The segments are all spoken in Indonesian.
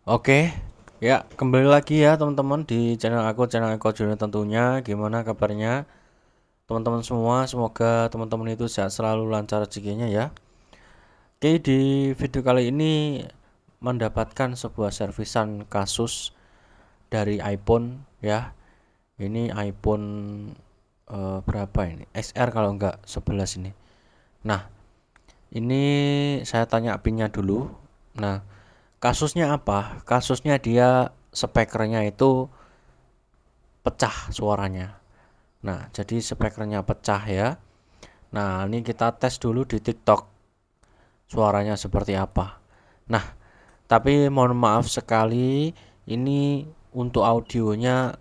Oke, ya kembali lagi ya teman-teman di channel Eko Junior tentunya. Gimana kabarnya teman-teman semua? Semoga teman-teman itu sehat selalu, lancar rezekinya ya. Oke, di video kali ini mendapatkan sebuah servisan kasus dari iPhone ya. Ini iPhone berapa ini? XR kalau enggak 11 ini. Nah, ini saya tanya pinnya dulu. Nah, kasusnya apa? Kasusnya dia spekernya itu pecah suaranya. Nah, jadi spekernya pecah ya. Nah, ini kita tes dulu di TikTok suaranya seperti apa. Nah, tapi mohon maaf sekali, ini untuk audionya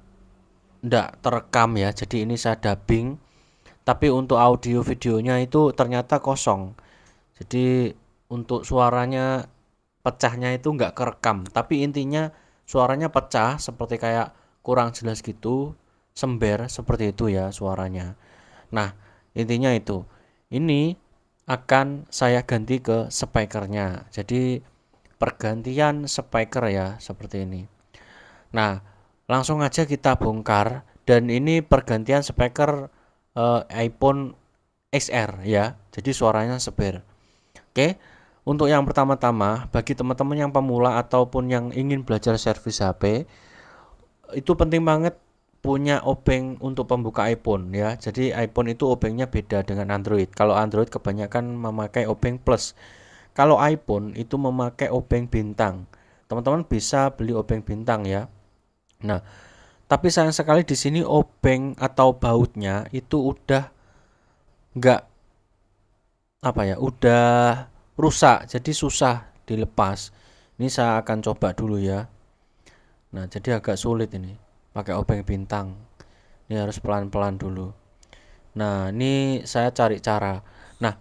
ndak terekam ya. Jadi ini saya dubbing. Tapi untuk audio videonya itu ternyata kosong. Jadi untuk suaranya pecahnya itu nggak kerekam. Tapi intinya suaranya pecah seperti kayak kurang jelas gitu, sember seperti itu ya suaranya. Nah, intinya itu. Ini akan saya ganti ke speakernya. Jadi pergantian speaker ya seperti ini. Nah, langsung aja kita bongkar dan ini pergantian speaker iPhone XR ya. Jadi suaranya seber. Oke. Untuk yang pertama-tama bagi teman-teman yang pemula ataupun yang ingin belajar servis HP, itu penting banget punya obeng untuk pembuka iPhone ya. Jadi iPhone itu obengnya beda dengan Android. Kalau Android kebanyakan memakai obeng plus. Kalau iPhone itu memakai obeng bintang. Teman-teman bisa beli obeng bintang ya. Nah, tapi sayang sekali di sini obeng atau bautnya itu udah nggak apa ya, udah rusak. Jadi susah dilepas. Ini saya akan coba dulu ya. Nah, jadi agak sulit ini pakai obeng bintang. Ini harus pelan-pelan dulu. Nah, ini saya cari cara. Nah,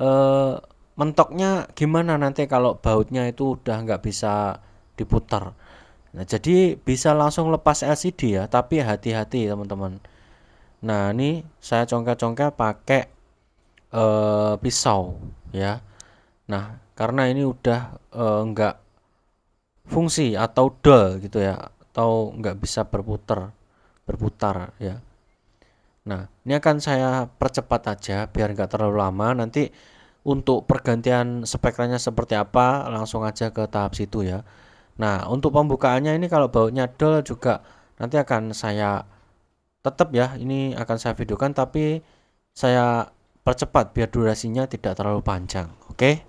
eh, mentoknya gimana nanti kalau bautnya itu udah nggak bisa diputar. Nah, jadi bisa langsung lepas LCD ya, tapi hati-hati teman-teman. Nah, ini saya congkel-congkel pakai pisau ya. Nah, karena ini udah nggak fungsi atau dull gitu ya, atau nggak bisa berputar ya. Nah, ini akan saya percepat aja biar nggak terlalu lama. Nanti untuk pergantian spekernya seperti apa, langsung aja ke tahap situ ya. Nah, untuk pembukaannya ini kalau bautnya dull juga nanti akan saya tetap ya, ini akan saya videokan tapi saya percepat biar durasinya tidak terlalu panjang. Oke?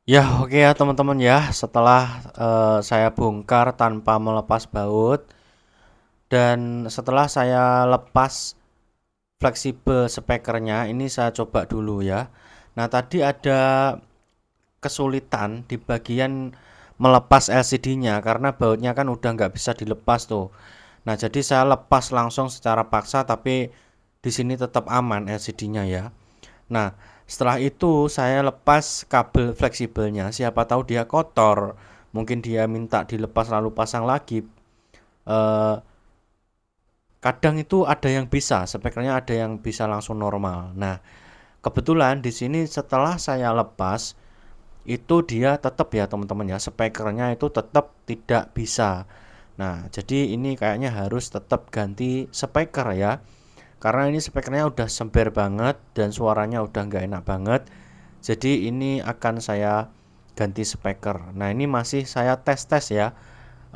Ya, oke ya teman-teman ya. Setelah saya bongkar tanpa melepas baut dan setelah saya lepas fleksibel spekernya, ini saya coba dulu ya. Nah, tadi ada kesulitan di bagian melepas LCD-nya karena bautnya kan udah nggak bisa dilepas tuh. Nah, jadi saya lepas langsung secara paksa, tapi di sini tetap aman LCD-nya ya. Nah, setelah itu saya lepas kabel fleksibelnya. Siapa tahu dia kotor, mungkin dia minta dilepas lalu pasang lagi. Eh, Kadang itu ada yang bisa, spekernya ada yang bisa langsung normal. Nah, kebetulan di sini setelah saya lepas itu dia tetap ya teman-teman ya, spekernya itu tetap tidak bisa. Nah, jadi ini kayaknya harus tetap ganti speker ya, karena ini spekernya udah sember banget dan suaranya udah nggak enak banget. Jadi ini akan saya ganti speker. Nah, ini masih saya tes-tes ya,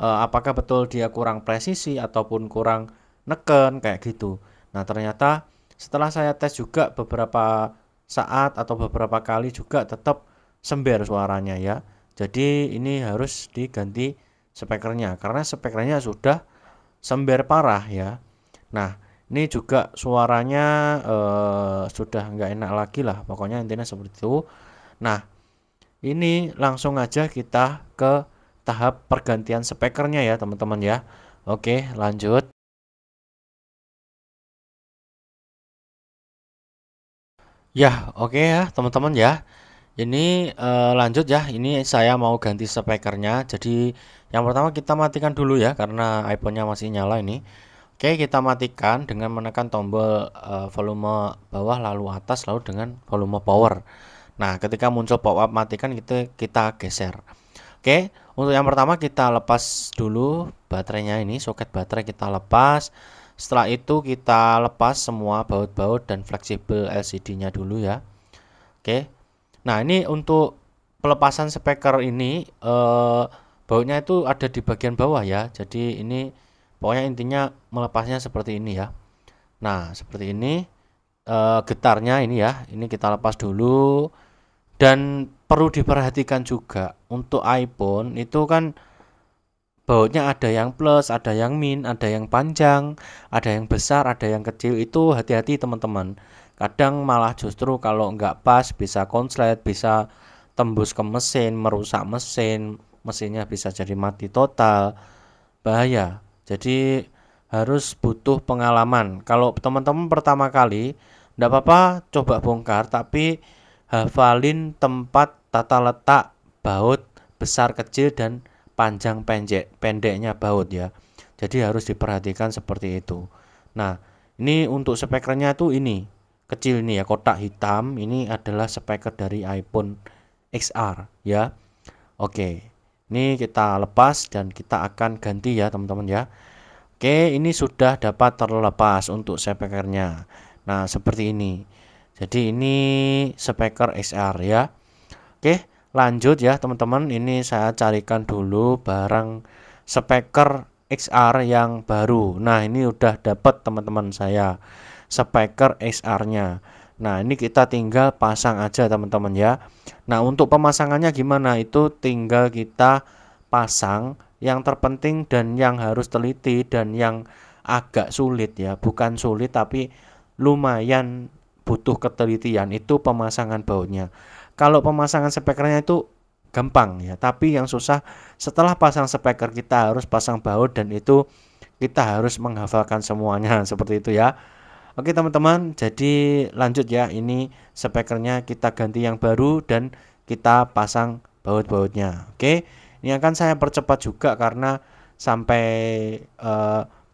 apakah betul dia kurang presisi ataupun kurang neken kayak gitu. Nah, ternyata setelah saya tes juga beberapa saat atau beberapa kali juga tetap sember suaranya ya. Jadi ini harus diganti spekernya karena spekernya sudah sember parah ya. Nah, ini juga suaranya sudah nggak enak lagi lah. Pokoknya intinya seperti itu. Nah, ini langsung aja kita ke tahap pergantian spekernya ya teman-teman ya. Oke, lanjut. Ya, oke ya teman-teman ya. Ini lanjut ya. Ini saya mau ganti spekernya. Jadi yang pertama kita matikan dulu ya karena iPhone-nya masih nyala ini. Oke, kita matikan dengan menekan tombol volume bawah lalu atas lalu dengan volume power. Nah, ketika muncul pop-up matikan kita geser. Oke, untuk yang pertama kita lepas dulu baterainya ini, soket baterai kita lepas. Setelah itu kita lepas semua baut-baut dan fleksibel LCD-nya dulu ya. Oke. Nah, ini untuk pelepasan speaker ini bautnya itu ada di bagian bawah ya. Jadi ini pokoknya intinya melepasnya seperti ini ya. Nah, seperti ini getarnya ini ya. Ini kita lepas dulu. Dan perlu diperhatikan juga untuk iPhone itu kan bautnya ada yang plus, ada yang min, ada yang panjang, ada yang besar, ada yang kecil. Itu hati-hati teman-teman. Kadang malah justru kalau nggak pas bisa konslet, bisa tembus ke mesin, merusak mesin, mesinnya bisa jadi mati total, bahaya. Jadi harus butuh pengalaman. Kalau teman-teman pertama kali, nggak apa-apa coba bongkar, tapi hafalin tempat tata letak baut besar kecil dan panjang pendeknya baut ya. Jadi harus diperhatikan seperti itu. Nah, ini untuk spekernya tuh ini kecil nih ya, kotak hitam. Ini adalah speker dari iPhone XR ya. Oke, ini kita lepas dan kita akan ganti ya teman-teman ya. Oke, ini sudah dapat terlepas untuk spekernya. Nah, seperti ini. Jadi ini speker XR ya. Oke, lanjut ya teman-teman. Ini saya carikan dulu barang speker XR yang baru. Nah, ini udah dapat teman-teman saya speker XR-nya. Nah, ini kita tinggal pasang aja teman-teman ya. Nah, untuk pemasangannya gimana? Itu tinggal kita pasang. Yang terpenting dan yang harus teliti dan yang agak sulit ya, bukan sulit tapi lumayan butuh ketelitian itu pemasangan bautnya. Kalau pemasangan spekernya itu gampang ya, tapi yang susah setelah pasang speker kita harus pasang baut dan itu kita harus menghafalkan semuanya seperti itu ya. Oke teman-teman, jadi lanjut ya. Ini spekernya kita ganti yang baru dan kita pasang baut-bautnya. Oke, ini akan saya percepat juga karena sampai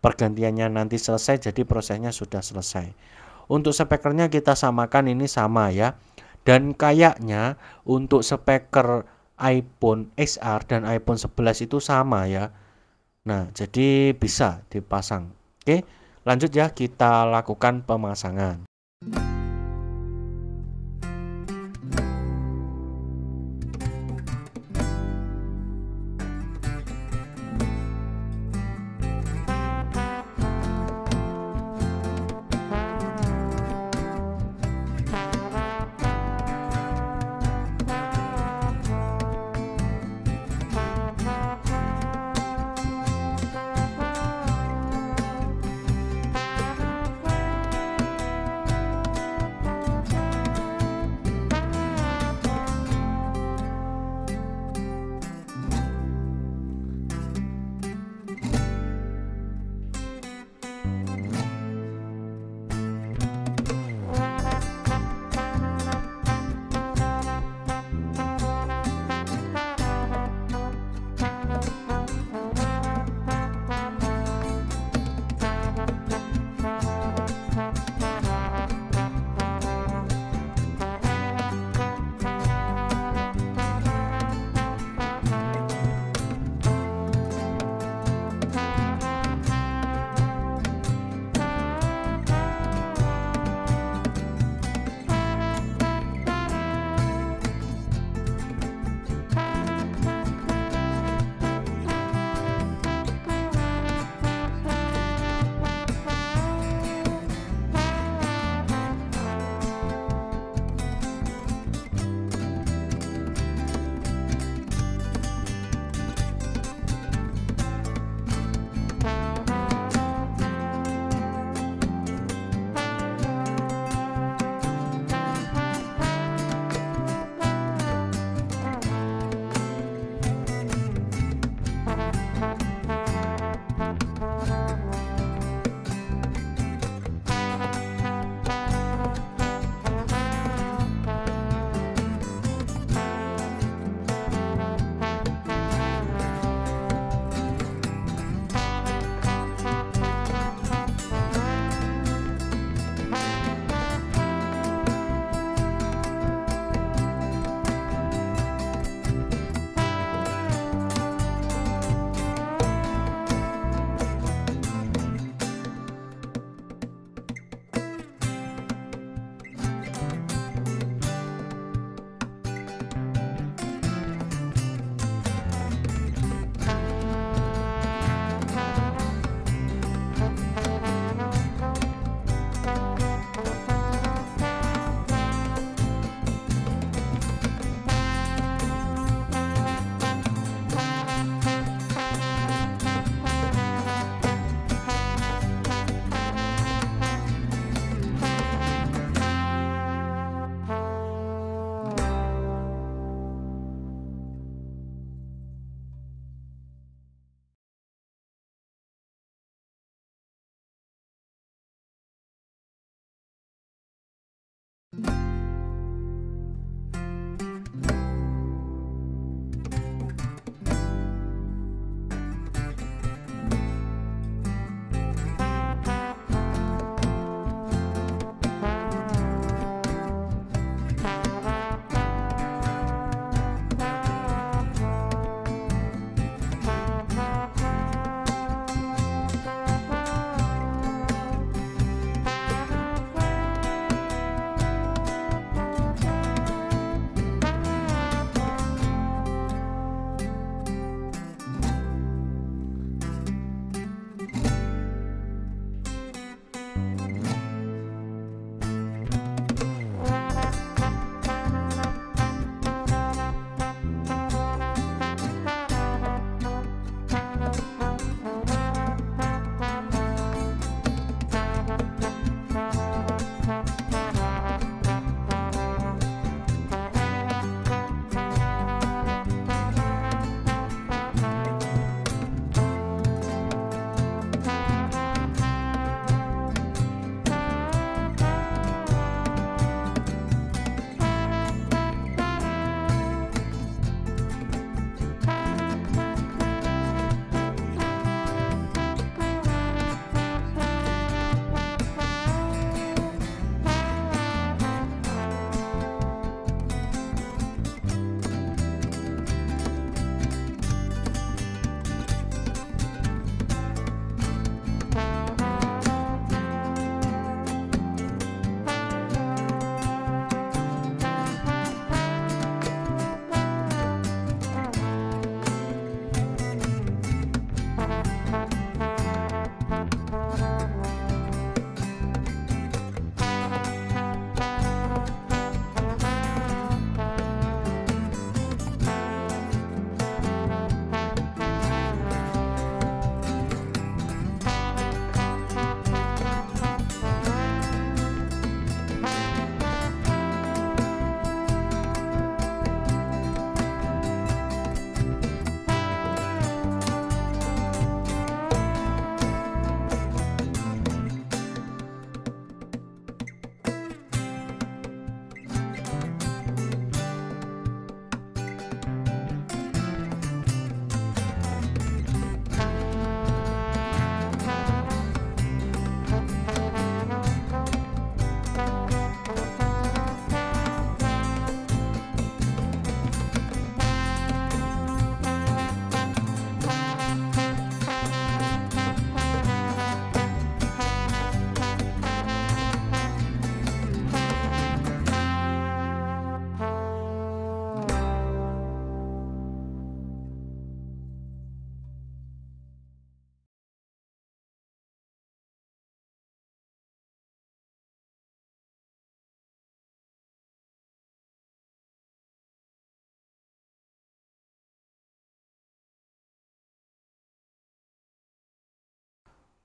pergantiannya nanti selesai, jadi prosesnya sudah selesai. Untuk spekernya kita samakan ini sama ya. Dan kayaknya untuk speker iPhone XR dan iPhone 11 itu sama ya. Nah, jadi bisa dipasang. Oke, lanjut ya kita lakukan pemasangan.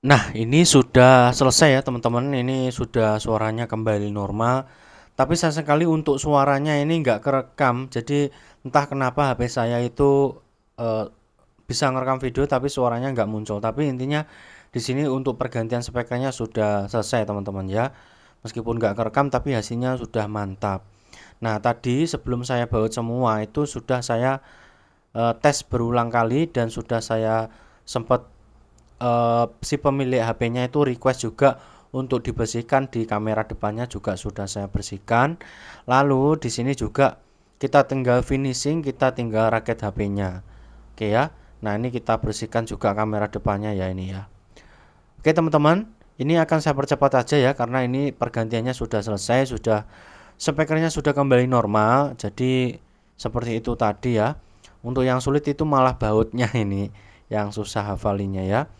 Nah, ini sudah selesai ya teman-teman, ini sudah suaranya kembali normal. Tapi sayang sekali untuk suaranya ini nggak kerekam, jadi entah kenapa HP saya itu eh, bisa ngerekam video tapi suaranya nggak muncul. Tapi intinya di sini untuk pergantian spekernya sudah selesai teman-teman ya. Meskipun nggak kerekam tapi hasilnya sudah mantap. Nah, tadi sebelum saya baut semua itu sudah saya tes berulang kali dan sudah saya sempat si pemilik HP-nya itu request juga untuk dibersihkan di kamera depannya juga sudah saya bersihkan. Lalu di sini juga kita tinggal finishing, kita tinggal rakit HP-nya. Oke ya. Nah, ini kita bersihkan juga kamera depannya ya ini ya. Oke, teman-teman, ini akan saya percepat aja ya karena ini pergantiannya sudah selesai, sudah spekernya sudah kembali normal. Jadi seperti itu tadi ya. Untuk yang sulit itu malah bautnya ini yang susah hafalinya ya.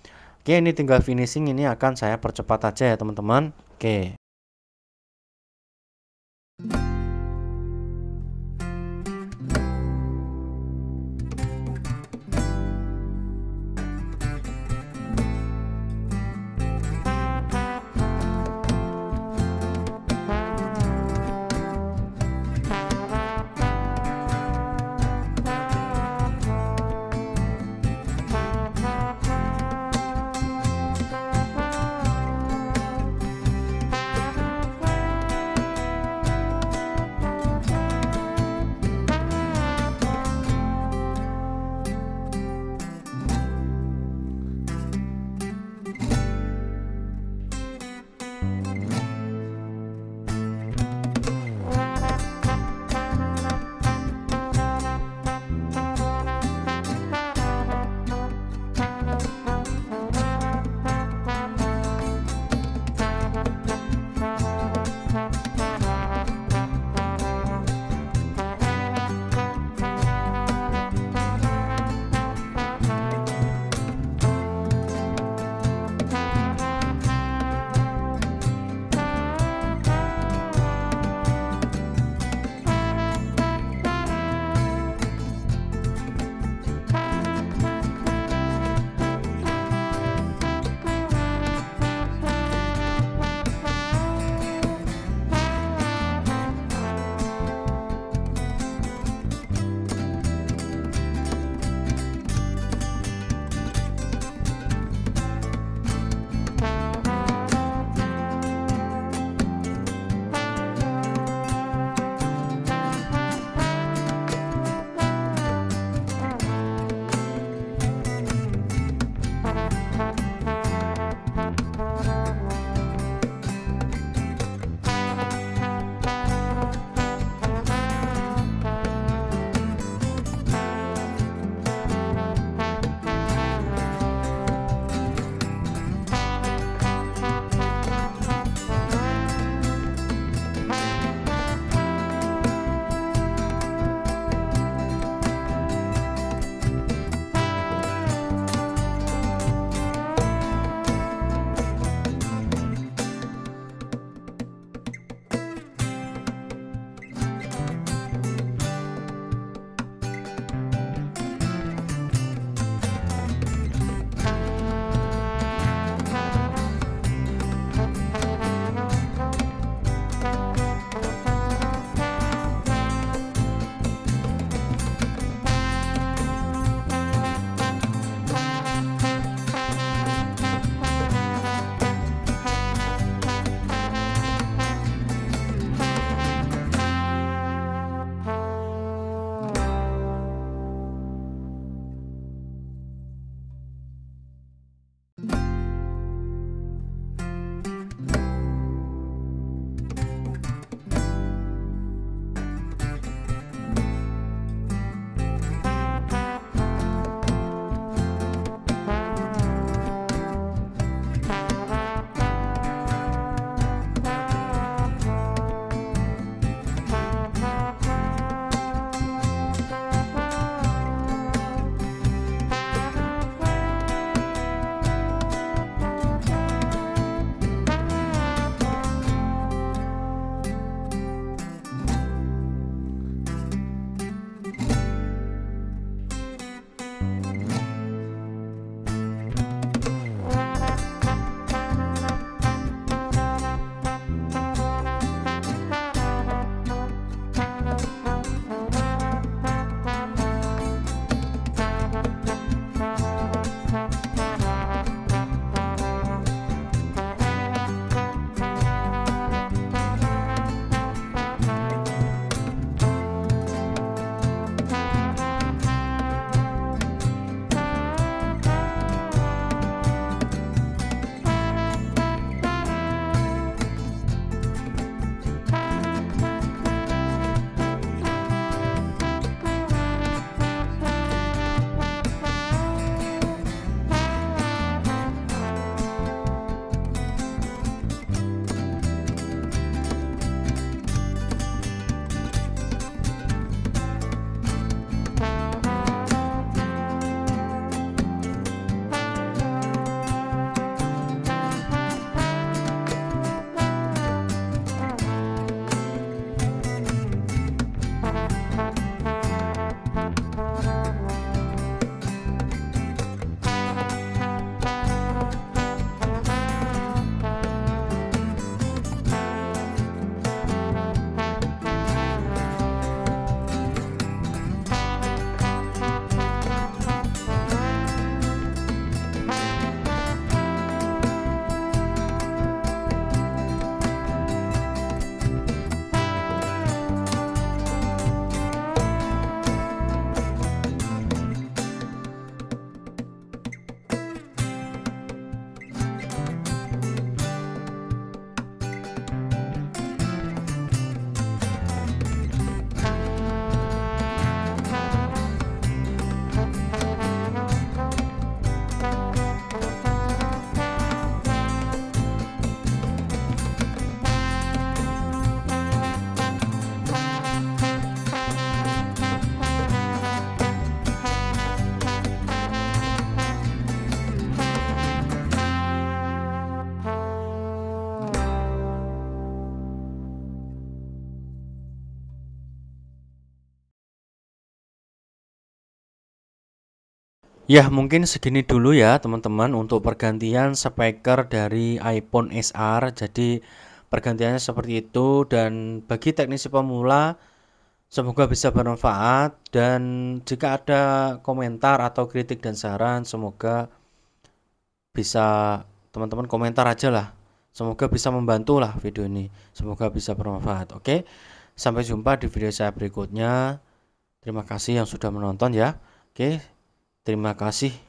Oke, ini tinggal finishing, ini akan saya percepat aja ya teman-teman. Oke. Ya, mungkin segini dulu ya teman-teman untuk pergantian speaker dari iPhone XR. Jadi pergantiannya seperti itu, dan bagi teknisi pemula semoga bisa bermanfaat, dan jika ada komentar atau kritik dan saran semoga bisa teman-teman komentar aja lah. Semoga bisa membantu lah video ini. Semoga bisa bermanfaat. Oke. Sampai jumpa di video saya berikutnya. Terima kasih yang sudah menonton ya. Oke. Terima kasih.